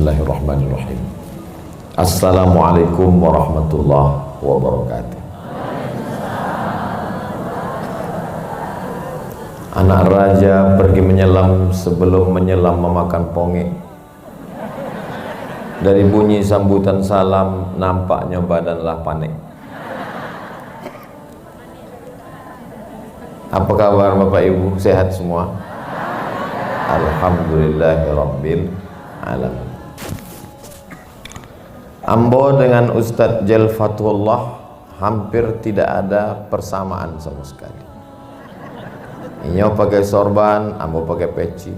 Bismillahirrahmanirrahim. Assalamualaikum warahmatullahi wabarakatuh. Anak raja pergi menyelam, sebelum menyelam memakan ponge. Dari bunyi sambutan salam, nampaknya badanlah panik. Apa kabar Bapak Ibu? Sehat semua? Alhamdulillahirabbil alamin. Ambo dengan Ustadz Jel Fatullah hampir tidak ada persamaan sama sekali. Inyo pakai sorban, ambo pakai peci.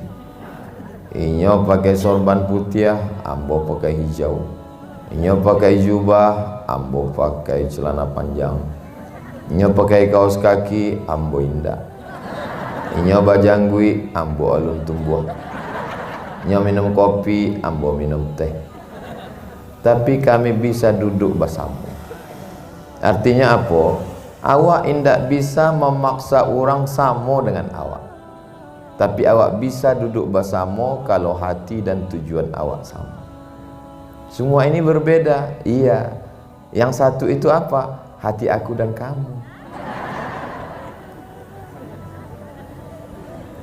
Inyo pakai sorban putih, ambo pakai hijau. Inyo pakai jubah, ambo pakai celana panjang. Inyo pakai kaos kaki, ambo indah. Inyo bajanggui, ambo alun tumbuh. Inyo minum kopi, ambo minum teh. Tapi kami bisa duduk bersama. Artinya apa? Awak indak bisa memaksa orang sama dengan awak. Tapi awak bisa duduk bersama kalau hati dan tujuan awak sama. Semua ini berbeda. Iya. Yang satu itu apa? Hati aku dan kamu.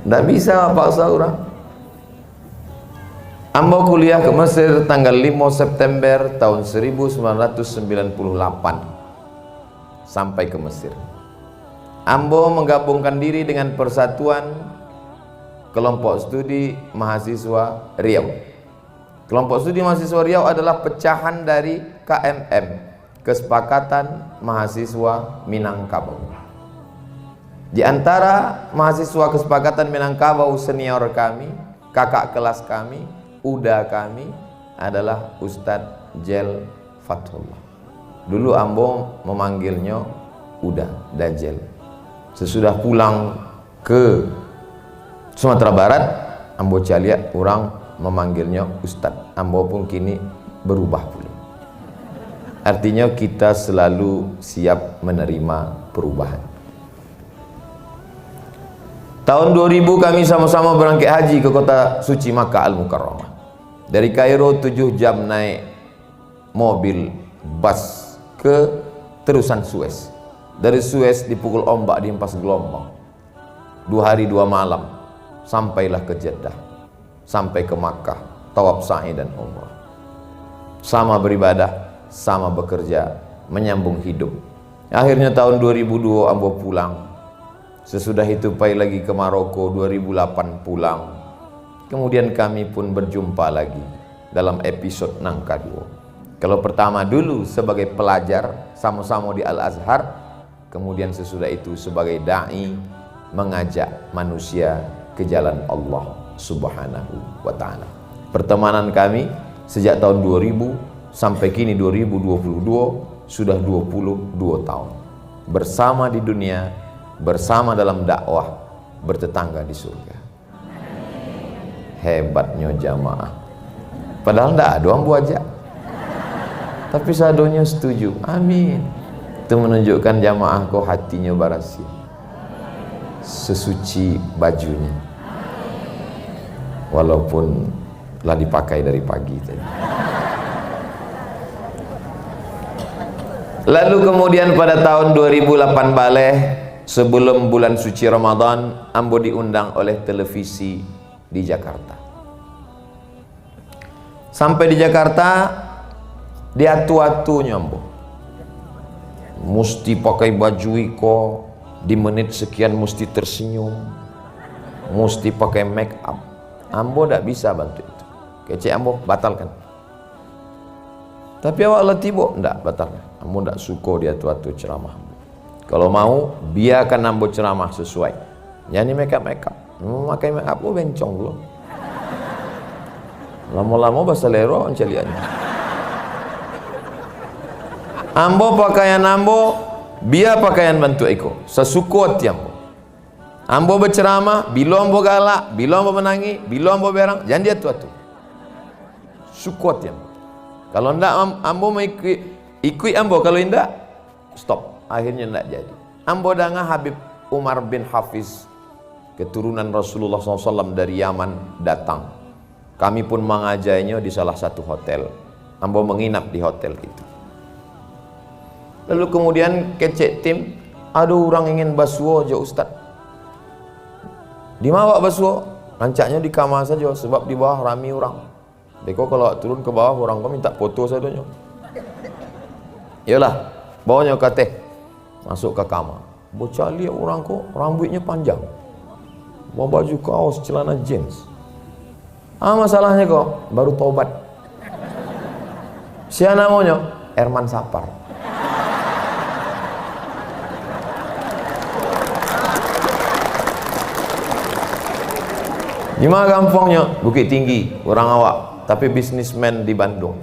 Ndak bisa paksa orang. Ambo kuliah ke Mesir tanggal 5 September tahun 1998 sampai ke Mesir. Ambo menggabungkan diri dengan Persatuan Kelompok Studi Mahasiswa Riau. Kelompok Studi Mahasiswa Riau adalah pecahan dari KMM, Kesepakatan Mahasiswa Minangkabau. Di antara mahasiswa Kesepakatan Minangkabau senior kami, kakak kelas kami, uda kami adalah Ustadz Jel Fatullah. Dulu ambo memanggilnya Uda Dajjal. Sesudah pulang ke Sumatera Barat, ambo lihat orang memanggilnya Ustadz. Ambo pun kini berubah pula. Artinya kita selalu siap menerima perubahan. Tahun 2000 kami sama-sama berangkat haji ke kota suci Makkah Al-Mukarramah. Dari Kairo 7 jam naik mobil bus ke terusan Suez. Dari Suez dipukul ombak, dihempas gelombang. 2 hari 2 malam sampailah ke Jeddah, sampai ke Makkah, tawaf sa'i dan umrah. Sama beribadah, sama bekerja, menyambung hidup. Akhirnya tahun 2002 ambo pulang. Sesudah itu pai lagi ke Maroko, 2008 pulang. Kemudian kami pun berjumpa lagi dalam episode Nangka 2. Kalau pertama dulu sebagai pelajar sama-sama di Al-Azhar, kemudian sesudah itu sebagai da'i mengajak manusia ke jalan Allah Subhanahu wa ta'ala. Pertemanan kami sejak tahun 2000 sampai kini 2022 sudah 22 tahun. Bersama di dunia, bersama dalam dakwah, bertetangga di surga. Hebatnya jamaah. Padahal tidak ada orang buajak. Tapi sadonya setuju. Amin. Itu menunjukkan jamaah kau hatinya barasi. Sesuci bajunya. Walaupun telah dipakai dari pagi tadi. Lalu kemudian pada tahun 2008 balik, sebelum bulan suci Ramadan, ambo diundang oleh televisi di Jakarta. Sampai di Jakarta, dia tua-tuanya ambo mesti pakai baju iko, di menit sekian mesti tersenyum, mesti pakai make up. Ambo tidak bisa bantu itu. Kece ambo batalkan. Tapi awak letih bo, tidak batalkan. Ambo tidak suka dia tua-tua ceramah. Kalau mau biarkan ambo ceramah sesuai. Jangan make up. Memakai make up bencong belum. Lama-lama bahasa lero ancaliannya. Ambo pakaian ambo, biar pakaian bantu iko. Sesukut ambo. Ambo berceramah, bila ambo galak, bila ambo menangi, bila ambo berang, jangan dia tua-tua. Sukut ambo. Kalau ndak ambo mau ikut ambo, kalau ndak stop. Akhirnya ndak jadi. Ambo danga Habib Umar bin Hafiz, keturunan Rasulullah SAW dari Yaman datang. Kami pun mengajainya di salah satu hotel. Ambo menginap di hotel itu. Lalu kemudian kecek tim, ada orang ingin basuh aja Ustaz. Di mana basuh? Rancaknya di kamar saja, sebab di bawah rami orang. Beko kalau turun ke bawah orang kau minta foto saja. Yalah, bawanya ke teh, masuk ke kamar. Bocah lihat orang kok rambutnya panjang, bawa baju kaos, celana jeans. Masalahnya kok baru taubat. Siapa namanya? Herman Sapar. Gimana gampangnya? Bukit Tinggi, orang awak, tapi bisnismen di Bandung.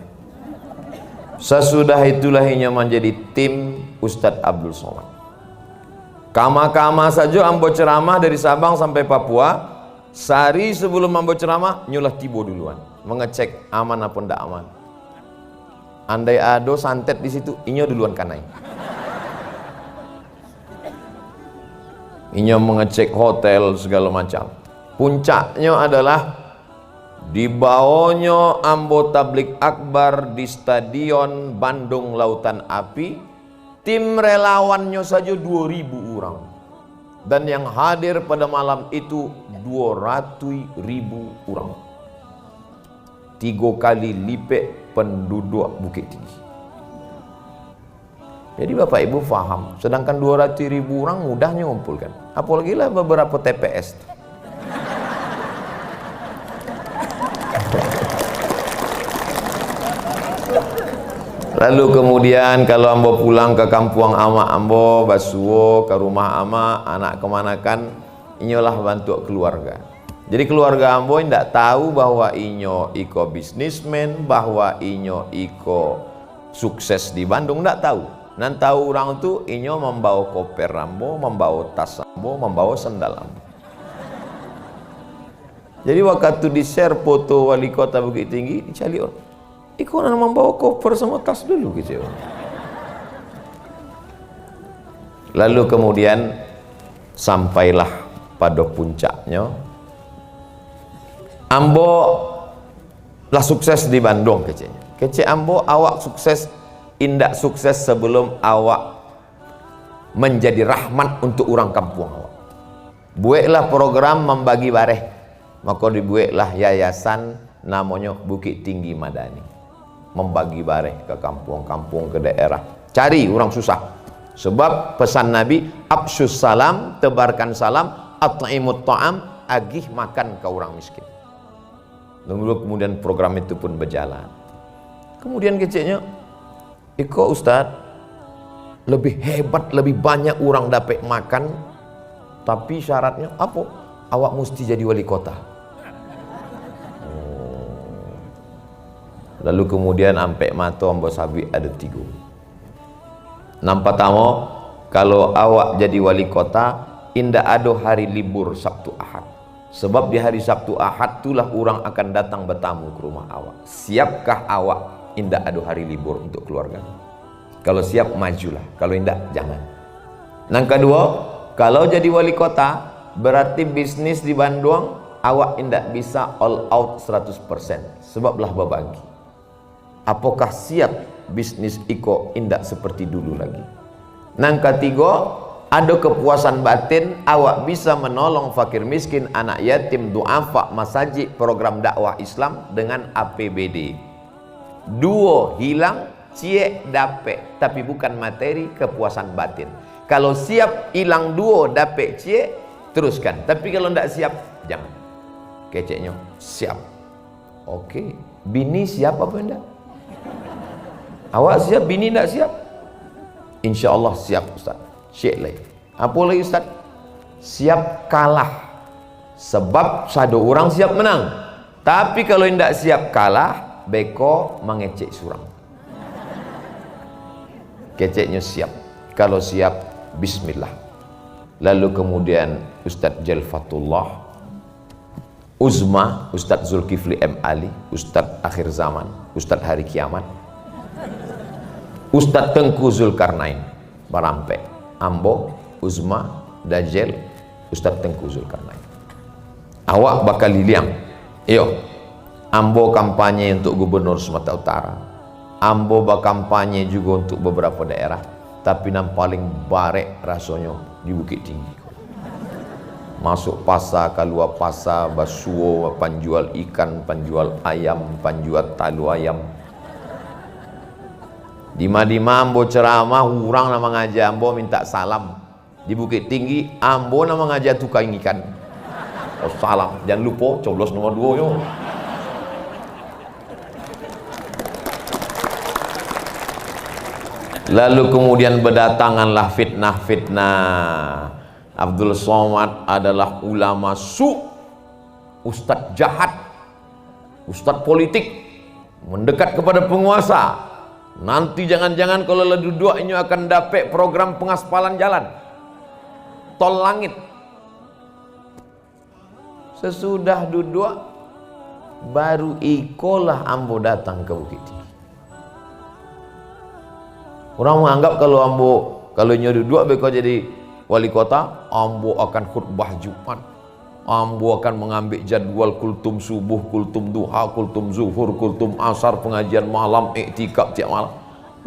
Sesudah itulah ia menjadi tim Ustadz Abdul Somad. Kama-kama saja ambo ceramah dari Sabang sampai Papua. Sehari sebelum ambo ceramah, nyulah tibo duluan, mengecek aman apa ndak aman. Andai ada santet di situ, inyo duluan kanai. Inyo mengecek hotel segala macam. Puncaknya adalah dibawanya ambo tablik akbar di Stadion Bandung Lautan Api. Tim relawannya saja 2.000 orang. Dan yang hadir pada malam itu 200.000 orang. 3 kali lipat penduduk Bukit Tinggi. Jadi Bapak Ibu faham, sedangkan 200.000 orang mudahnya ngumpulkan. Apalagi lah beberapa TPS. Lalu kemudian kalau ambo pulang ke kampung ama ambo, basuo ke rumah ama, anak kemanakan, inyolah bantu keluarga. Jadi keluarga ambo tidak tahu bahwa inyo iko bisnismen, bahwa inyo iko sukses di Bandung, tidak tahu. Nan tahu orang itu inyo membawa koper ambo, membawa tas ambo, membawa sendal ambo. Jadi waktu di share foto wali kota Bukit Tinggi, dicari orang, iko nan membawa koper sama tas dulu gitu. Lalu kemudian sampailah pada puncaknya. Ambo lah sukses di Bandung kecenya. Kece ambo awak sukses, indak sukses sebelum awak menjadi rahmat untuk orang kampung awak. Buatlah program membagi bareh. Maka dibuatlah yayasan namanya Bukit Tinggi Madani. Membagi bareh ke kampung-kampung, ke daerah. Cari orang susah. Sebab pesan Nabi, absyus salam, tebarkan salam, at'imut ta'am, agih makan ke orang miskin. Lalu kemudian program itu pun berjalan. Kemudian keceknya, iko Ustadz, lebih hebat, lebih banyak orang dapat makan, tapi syaratnya apa? Awak mesti jadi wali kota. Lalu kemudian ampe mato ambo sabi ada 3. Nampak tamu, kalau awak jadi wali kota, indah ada hari libur Sabtu Ahad. Sebab di hari Sabtu Ahad itulah orang akan datang bertamu ke rumah awak. Siapkah awak indah ada hari libur untuk keluarga? Kalau siap majulah, kalau indah jangan. Yang kedua, kalau jadi wali kota berarti bisnis di Bandung awak indah bisa all out 100%. Sebablah berbagi. Apakah siap bisnis iko indah seperti dulu lagi? Yang ketiga, ada kepuasan batin awak bisa menolong fakir miskin, anak yatim, duafa, masajid, program dakwah Islam dengan APBD. 2 hilang, cie dapet, tapi bukan materi, kepuasan batin. Kalau siap hilang 2 dapet cie, teruskan. Tapi kalau tidak siap, jangan. Keceknya siap. Oke, bini siap apa enggak? Awak siap, bini tidak siap? Insya Allah siap Ustaz. Syekh lagi. Apa lagi Ustaz? Siap kalah. Sebab satu orang siap menang. Tapi kalau tidak siap kalah, beko mengecek surang. Keceknya siap. Kalau siap, bismillah. Lalu kemudian Ustaz Jalfatullah, Uzma, Ustaz Zulkifli M. Ali, Ustaz Akhir Zaman, Ustaz Hari Kiamat, Ustaz Tengku Zulkarnain, Barampe, Ambo, Uzma, Dajjal, Ustaz Tengku Zulkarnain. Awak bakal liliang. Iyo. Ambo kampanye untuk gubernur Sumatera Utara, ambo kampanye juga untuk beberapa daerah, tapi yang paling barek rasanya di Bukit Tinggi. Masuk pasar, keluar pasar, basuo, penjual ikan, penjual ayam, penjual talu ayam. Dima-dima ambo ceramah, orang nama ngajar ambo minta salam. Di Bukit Tinggi, ambo nama ngajar tukang ikan. Oh, salam, jangan lupa coblos nomor 2 yo. Lalu kemudian berdatanganlah fitnah-fitnah. Abdul Somad adalah ulama ustadz jahat, ustadz politik, mendekat kepada penguasa. Nanti jangan-jangan kalau duduk ini akan dapat program pengaspalan jalan, tol langit. Sesudah duduk, baru ikolah ambo datang ke Bukit Tinggi. Orang menganggap kalau duduk beko jadi wali kota, ambo akan khutbah Jumat, ambo akan mengambil jadwal kultum subuh, kultum duha, kultum zuhur, kultum asar, pengajian malam, iktikaf tiap malam.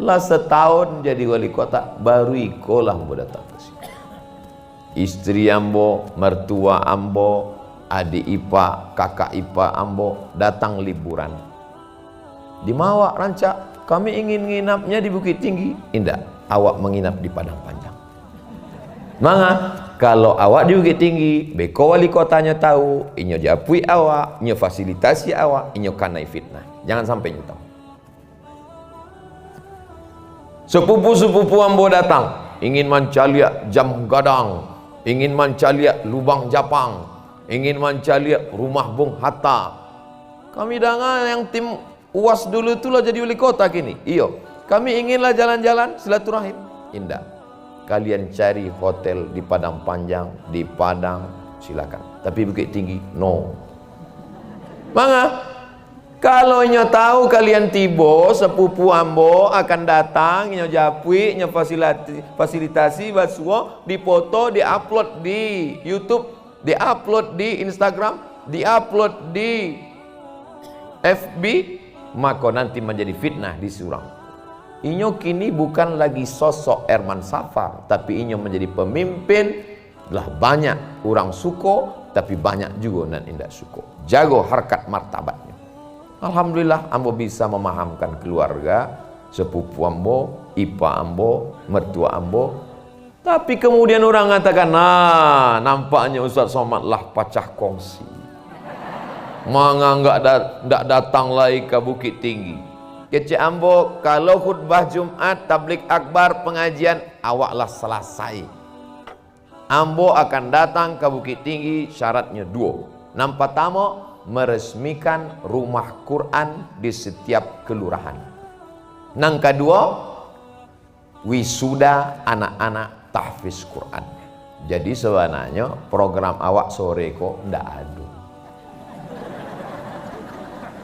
Lah setahun jadi wali kota, baru ikolah ambo datang ke sini. Istri ambo, mertua ambo, adik ipa, kakak ipa ambo datang liburan. Di Mawak Rancak, kami ingin nginapnya di Bukit Tinggi. Indah, awak menginap di Padang Panjang. Manga, kalau awak di Bukit Tinggi, beko wali kotanya tahu, inyo japui awak, inyo fasilitasi awak, inyo kanai fitnah. Jangan sampai nyo tahu. Sepupu-sepupu ambo datang, ingin mencaliak jam gadang, ingin mencaliak lubang Japang, ingin mencaliak rumah Bung Hatta. Kami dengan yang tim UAS dulu itulah jadi wali kota kini. Iyo, kami inginlah jalan-jalan silaturahim. Indah. Kalian cari hotel di Padang Panjang, di Padang, silakan. Tapi Bukit Tinggi, no. Manga, kalau nyo tahu kalian tibo, sepupu ambo akan datang, nyo japui, nyo fasilitasi, basuo, dipoto, diupload di YouTube, diupload di Instagram, diupload di FB, maka nanti menjadi fitnah di Surang. Inyo kini bukan lagi sosok Herman Safar, tapi inyo menjadi pemimpin. Lah banyak orang suko, tapi banyak juga nan indah suko. Jago harkat martabatnya. Alhamdulillah ambo bisa memahamkan keluarga, sepupu ambo, ipa ambo, mertua ambo. Tapi kemudian orang mengatakan, nah nampaknya Ustaz Somad lah pacah kongsi. Manga nggak datang lagi ke Bukit Tinggi. Kecik ambo, kalau khutbah Jumat, tablik akbar, pengajian, awaklah selesai. Ambo akan datang ke Bukit Tinggi, syaratnya 2. Yang pertama, meresmikan rumah Quran di setiap kelurahan. Yang kedua, wisuda anak-anak tahfiz Quran. Jadi sebenarnya program awak sore kok ndak ada.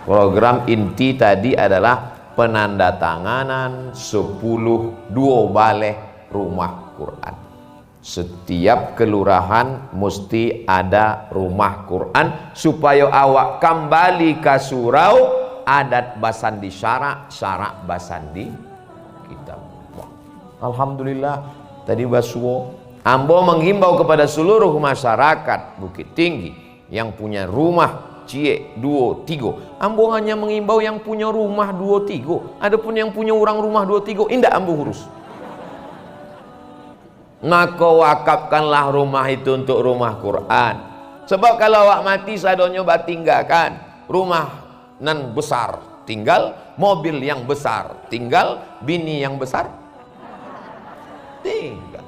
Program inti tadi adalah penandatanganan 10 balai rumah Quran. Setiap kelurahan mesti ada rumah Quran supaya awak kembali ke surau adat basan di syarak, syarak basan di kitab. Alhamdulillah tadi basuo ambo menghimbau kepada seluruh masyarakat Bukit Tinggi yang punya rumah cie 2, 3. Ambo hanya mengimbau yang punya rumah 2, 3. Adapun yang punya orang rumah 2, 3 indah ambo urus. Maka wakafkanlah rumah itu untuk rumah Quran. Sebab kalau awak mati sadonyo batinggalkan rumah nan besar tinggal, mobil yang besar tinggal, bini yang besar tinggal.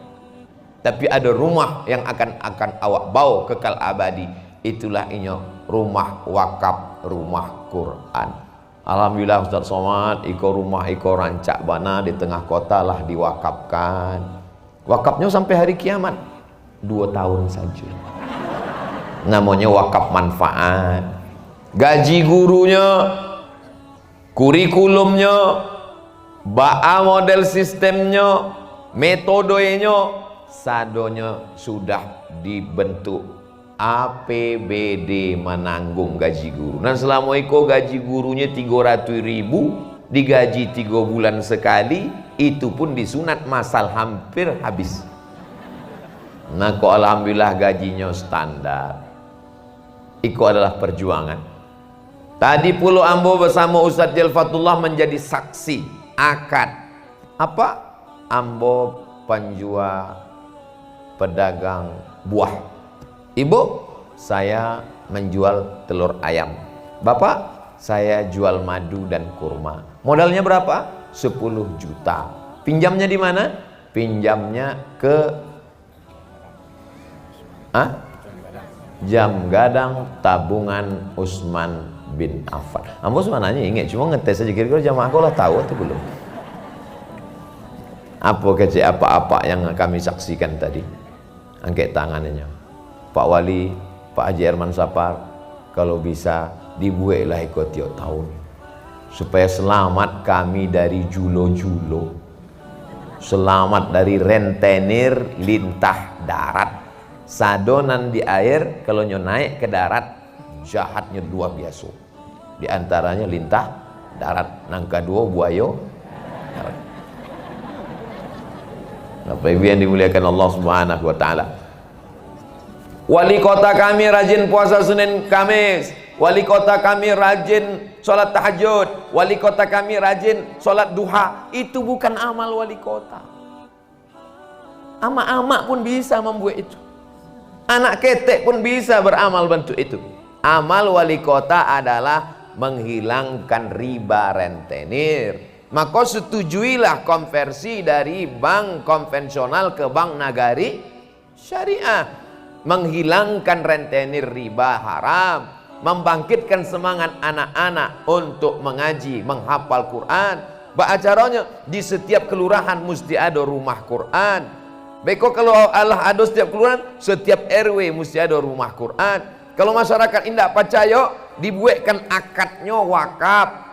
Tapi ada rumah yang akan awak bawa kekal abadi. Itulah inyo rumah wakaf, rumah Quran. Alhamdulillah Ustaz Somad, iko rumah iko rancak bana di tengah kota lah diwakafkan. Wakafnya sampai hari kiamat 2 tahun saja. Namanya wakaf manfaat. Gaji gurunya, kurikulumnya, ba'a model sistemnya, metodenya, sadonya sudah dibentuk APBD menanggung gaji guru. Dan selama itu gaji gurunya 300.000, digaji 3 bulan sekali, itu pun disunat masal hampir habis. Nah kok alhamdulillah gajinya standar. Itu adalah perjuangan. Tadi pula ambo bersama Ustadz Jalfatullah menjadi saksi akad. Apa? Ambo penjual pedagang buah. Ibu, saya menjual telur ayam. Bapak, saya jual madu dan kurma. Modalnya berapa? 10 juta. Pinjamnya di mana? Pinjamnya ke Jam Gadang Tabungan Utsman bin Affan. Ambo sebenarnya ingat, cuma ngetes aja kira-kira jamaah aku lah tahu atau belum. Apa yang kami saksikan tadi? Angkat tangannya. Pak Wali, Pak Haji Herman Sapar, kalau bisa dibuatlah ikut tiap tahun supaya selamat kami dari julo-julo, selamat dari rentenir lintah darat, sadonan di air, kalau naik ke darat jahatnya luar biasa. Di antaranya lintah darat, nang kedua buayo darat. Bapak Ibu yang dimuliakan Allah Subhanahu wa taala. Wali kota kami rajin puasa Senin Kamis, wali kota kami rajin sholat tahajud, wali kota kami rajin sholat duha. Itu bukan amal wali kota. Amak-amak pun bisa membuat itu, anak ketek pun bisa beramal bentuk itu. Amal wali kota adalah menghilangkan riba rentenir. Maka setujuilah konversi dari bank konvensional ke bank nagari syariah, menghilangkan rentenir riba haram, membangkitkan semangat anak-anak untuk mengaji, menghafal Quran. Acaranya di setiap kelurahan mesti ada rumah Quran. Beko kalau Allah ada setiap kelurahan, setiap RW mesti ada rumah Quran. Kalau masyarakat indah percaya, dibuatkan akadnya wakaf,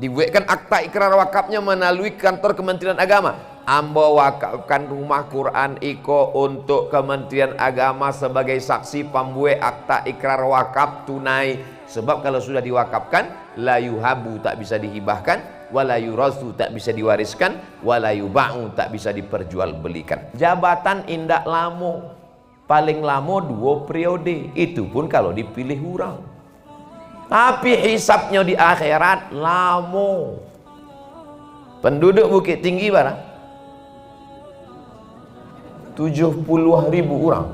dibuatkan akta ikrar wakafnya melalui kantor Kementerian Agama. Ambo wakafkan rumah Quran iko untuk Kementerian Agama sebagai saksi pembuat akta ikrar wakaf tunai. Sebab kalau sudah diwakafkan, la yuhabu tak bisa dihibahkan, wala yurasu tak bisa diwariskan, wala yuba'u tak bisa diperjualbelikan. Jabatan indak lamo, paling lamo 2 periode, itu pun kalau dipilih orang. Tapi hisapnya di akhirat lamo. Penduduk Bukit Tinggi barang 70.000 orang,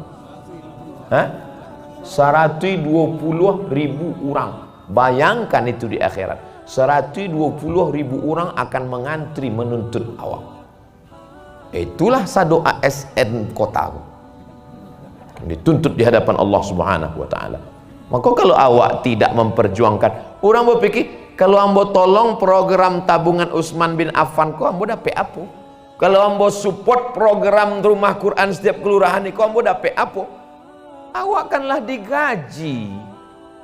120.000 orang. Bayangkan itu di akhirat, 120.000 orang akan mengantri menuntut awak. Itulah sado ASN kota dituntut di hadapan Allah Subhanahu wa taala. Maka kalau awak tidak memperjuangkan, orang berpikir kalau ambo tolong program tabungan Utsman bin Affan kok ambo dapat apa? Kalau ambo support program rumah Quran setiap kelurahan itu ambo dapat apa? Awak kanlah digaji.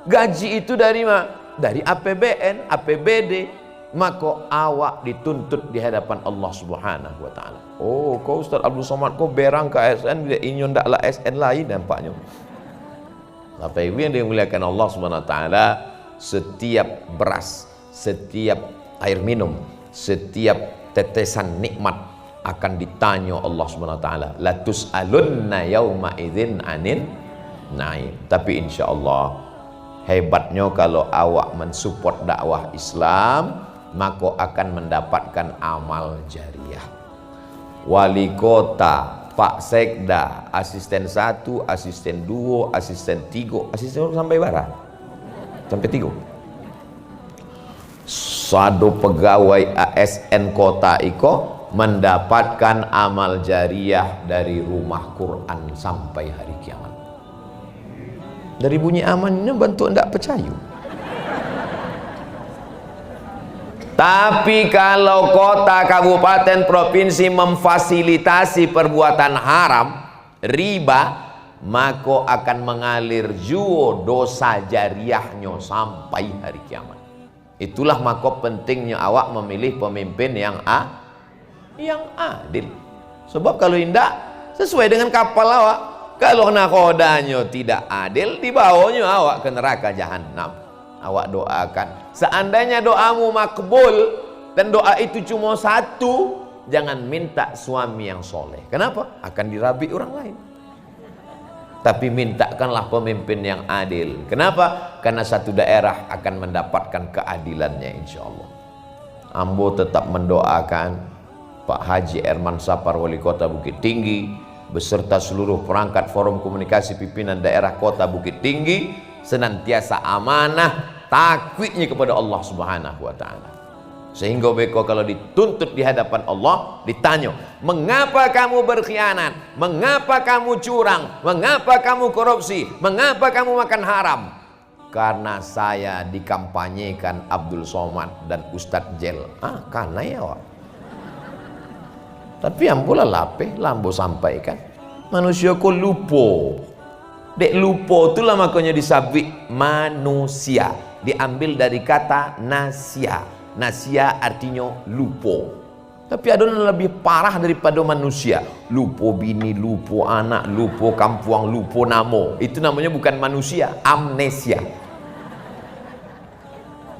Gaji itu dari mana? Dari APBN, APBD. Maka awak dituntut di hadapan Allah Subhanahu wa taala. Oh, kau Ustaz Abdul Somad kau berang ke ASN, dia inyon ndaklah ASN lain nampaknya. Bapak Ibu yang dimuliakan Allah Subhanahu wa taala, setiap beras, setiap air minum, setiap tetesan nikmat akan ditanya Allah Subhanahu wa taala. La tus'alunna yauma idzin 'anil na'im. Tapi insyaallah hebatnya kalau awak mensupport dakwah Islam, maka akan mendapatkan amal jariah. Wali kota, Pak Sekda, asisten 1, asisten 2, asisten 3, asisten sampai berapa? Sampai 3. Sado pegawai ASN kota iko mendapatkan amal jariah dari rumah Quran sampai hari kiamat. Dari bunyi amannya bentuk tidak percaya. Tapi kalau kota, kabupaten, provinsi memfasilitasi perbuatan haram, riba, maka akan mengalir juo dosa jariahnya sampai hari kiamat. Itulah maka pentingnya awak memilih pemimpin yang adil. Sebab kalau tidak sesuai dengan kapal awak, Kalau nakhodanya tidak adil, dibawanya awak ke neraka jahanam. Awak doakan. Seandainya doamu makbul dan doa itu cuma satu, jangan minta suami yang soleh. Kenapa? Akan dirabi orang lain. Tapi mintakanlah pemimpin yang adil. Kenapa? Karena satu daerah akan mendapatkan keadilannya, insya Allah. Ambo tetap mendoakan Pak Haji Herman Sapar, Wali Kota Bukit Tinggi, beserta seluruh perangkat forum komunikasi pimpinan daerah Kota Bukit Tinggi, senantiasa amanah, takwiknya kepada Allah Subhanahu wa Ta'ala. Sehingga beko kalau dituntut di hadapan Allah, ditanya, mengapa kamu berkhianat? Mengapa kamu curang? Mengapa kamu korupsi? Mengapa kamu makan haram? Karena saya dikampanyekan Abdul Somad dan Ustadz Jel. Karena ya Wak. Tapi ambola lapeh, lambo sampaikan. Manusia kok lupo. Dek lupo itulah makanya disabit manusia. Diambil dari kata nasia. Nasia artinya lupo. Tapi ada yang lebih parah daripada manusia. Lupo bini, lupo anak, lupo kampuang, lupo namo. Itu namanya bukan manusia, amnesia.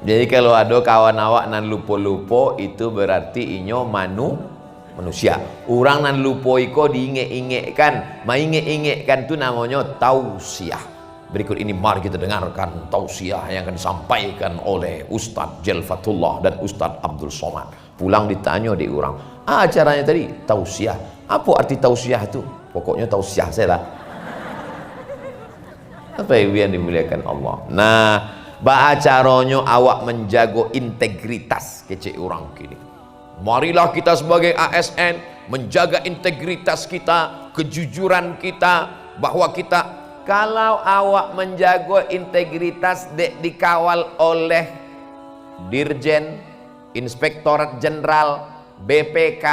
Jadi kalau ada kawan awak nan lupo-lupo, itu berarti inyo manusia. Orang nan lupo iko diinget-ingetkan. Mainget-ingetkan itu namanya tausiah. Berikut ini mari kita dengarkan tausiah yang akan disampaikan oleh Ustadz Jelfatullah dan Ustadz Abdul Somad. Pulang ditanya di orang, acaranya tadi tausiah. Apa arti tausiah itu? Pokoknya tausiah saya lah. Apa yang dimuliakan Allah. Nah, acaranya awak menjaga integritas kece orang kini. Marilah kita sebagai ASN menjaga integritas kita, kejujuran kita, bahwa kita kalau awak menjaga integritas dikawal oleh Dirjen, Inspektorat Jenderal, BPK,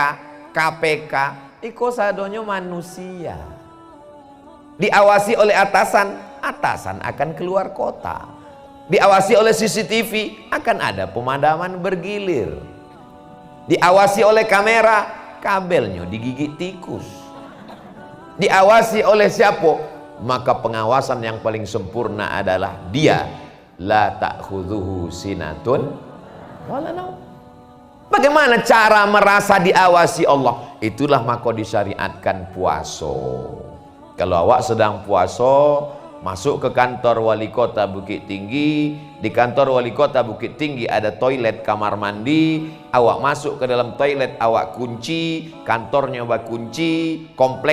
KPK, iko sadonyo manusia. Diawasi oleh atasan, atasan akan keluar kota. Diawasi oleh CCTV, akan ada pemadaman bergilir. Diawasi oleh kamera, kabelnya digigit tikus. Diawasi oleh siapa? Maka pengawasan yang paling sempurna adalah dia, la ta'khudhuhu sinatun wala naum. Bagaimana cara merasa diawasi Allah? Itulah maka disyariatkan puasa. Kalau awak sedang puasa, masuk ke kantor wali kota Bukit Tinggi. Di kantor wali kota Bukit Tinggi ada toilet kamar mandi. Awak masuk ke dalam toilet, awak kunci, kantornya awak kunci, kompleks